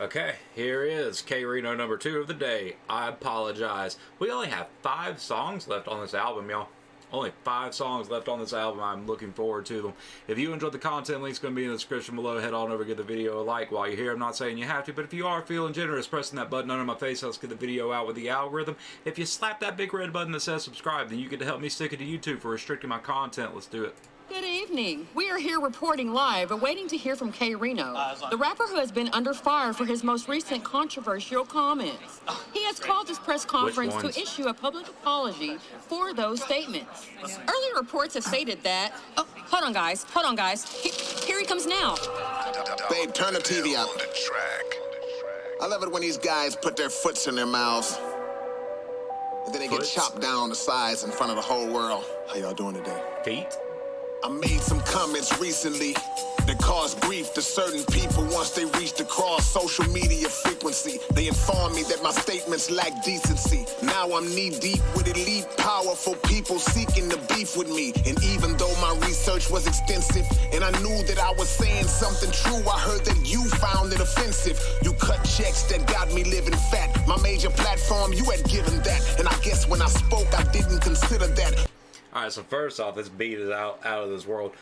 Okay, here is K-Rino number 2 of the day. I apologize. We only have 5 songs left on this album, y'all. Only 5 songs left on this album. I'm looking forward to them. If you enjoyed the content, link's going to be in the description below. Head on over, give the video a like while you're here. I'm not saying you have to, but if you are feeling generous, pressing that button under my face helps get the video out with the algorithm. If you slap that big red button that says subscribe, then you get to help me stick it to YouTube for restricting my content. Let's do it. Good evening. We are here reporting live, awaiting to hear from K-Rino, the rapper who has been under fire for his most recent controversial comments. He has called his press conference to issue a public apology for those statements. Earlier reports have stated that... Oh, hold on, guys. Here he comes now. Babe, turn the TV up. I love it when these guys put their foots in their mouths. And then they get chopped down to size in front of the whole world. How y'all doing today? Feet? I made some comments recently that caused grief to certain people once they reached across social media frequency. They informed me that my statements lack decency. Now I'm knee-deep with elite, powerful people seeking to beef with me. And even though my research was extensive and I knew that I was saying something true, I heard that you found it offensive. You cut checks that got me living fat. My major platform, you had given that. And I guess when I spoke, I didn't consider that. Alright, so first off, this beat is out of this world.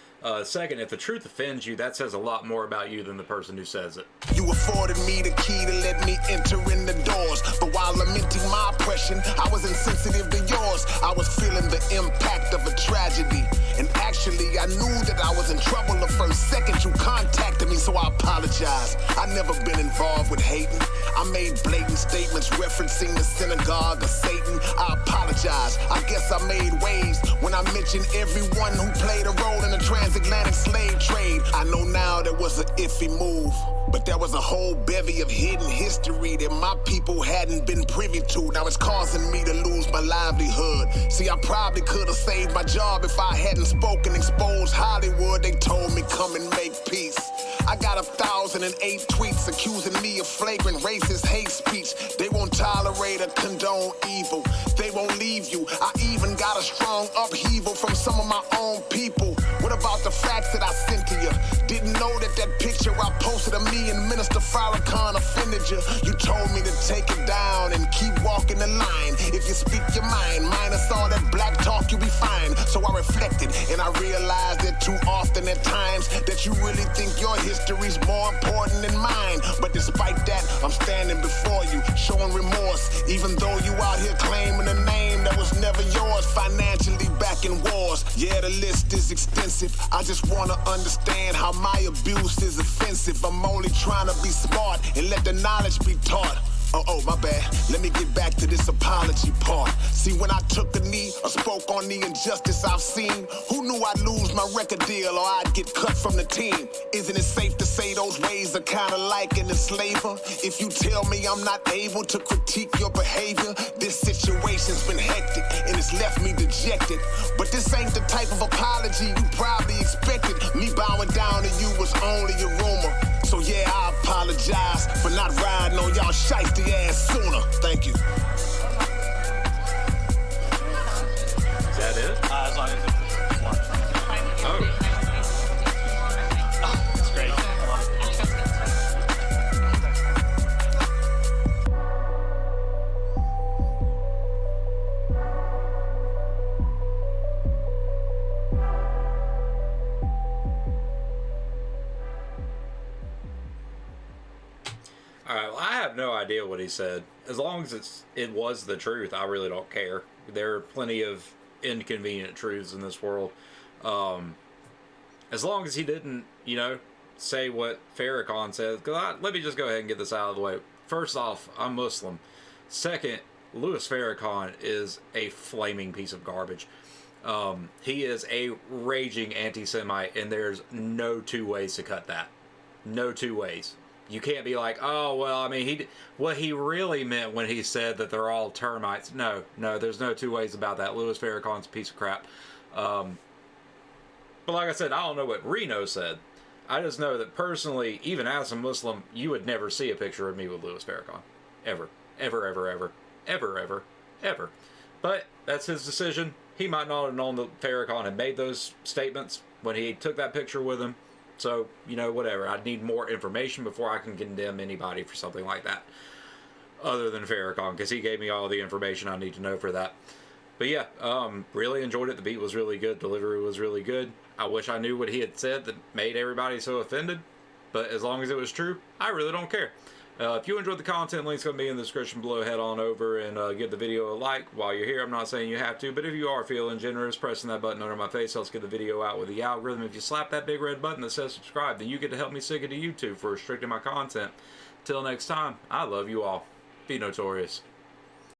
Second, if the truth offends you, that says a lot more about you than the person who says it. You afforded me the key to let me enter in the doors. But while lamenting my oppression, I was insensitive to yours. I was feeling the impact of a tragedy. And actually, I knew that I was in trouble the first second you contacted me, so I apologize. I've never been involved with hating. I made blatant statements referencing the synagogue of Satan. I apologize. I guess I made waves when I mentioned everyone who played a role in the transatlantic slave trade. I know now that was an iffy move, but there was a whole bevy of hidden history that my people hadn't been privy to. Now it's causing me to lose my livelihood. See, I probably could have saved my job if I hadn't spoken, exposed Hollywood. They told me come and make peace. I got 1,008 tweets accusing me of flagrant racist hate speech. They won't tolerate or condone evil. They won't leave you. I even got a strong upheaval from some of my own people. What about the facts that I sent to you? Didn't know that picture I posted of me and Minister Farrakhan offended you. You told me to take it down and keep walking the line. If you speak your mind, minus all that black talk, you'll be fine. So I reflected and I realized that too often at times that you really think your history's more important than mine. But despite that, I'm standing before you, showing remorse, even though you out here claiming a name that was never yours, financially backing wars. Yeah, the list is extensive. I just want to understand how my abuse is offensive. I'm only trying to be smart and let the knowledge be taught. Oh, my bad. Let me get back to this apology part. See, when I took a knee or spoke on the injustice I've seen, who knew I'd lose my record deal or I'd get cut from the team? Isn't it safe to say those ways are kind of like an enslaver? If you tell me I'm not able to critique your behavior, this situation's been hectic and it's left me dejected. But this ain't the type of apology you probably expected. Me bowing down to you was only a rumor. So yeah, I apologize for not riding on y'all shiesty ass sooner. Thank you. Is that it? As long as it's one. Oh. Oh, it's great. I love it. Alright, well, I have no idea what he said. As long as it was the truth, I really don't care. There are plenty of inconvenient truths in this world. As long as he didn't, say what Farrakhan said. Let me just go ahead and get this out of the way. First off, I'm Muslim. Second, Louis Farrakhan is a flaming piece of garbage. He is a raging anti-Semite, and there's no 2 ways to cut that. No 2 ways. You can't be like, oh, well, I mean, what he really meant when he said that they're all termites. No, there's no 2 ways about that. Louis Farrakhan's a piece of crap. But like I said, I don't know what Reno said. I just know that personally, even as a Muslim, you would never see a picture of me with Louis Farrakhan. Ever. Ever, ever, ever. Ever, ever, ever. But that's his decision. He might not have known that Farrakhan had made those statements when he took that picture with him. So, you know, whatever. I'd need more information before I can condemn anybody for something like that. Other than Farrakhan, because he gave me all the information I need to know for that. But yeah, really enjoyed it. The beat was really good. Delivery was really good. I wish I knew what he had said that made everybody so offended. But as long as it was true, I really don't care. If you enjoyed the content, link's going to be in the description below. Head on over and give the video a like while you're here. I'm not saying you have to, but if you are feeling generous, pressing that button under my face helps get the video out with the algorithm. If you slap that big red button that says subscribe, then you get to help me sink into YouTube for restricting my content. Till next time, I love you all. Be notorious.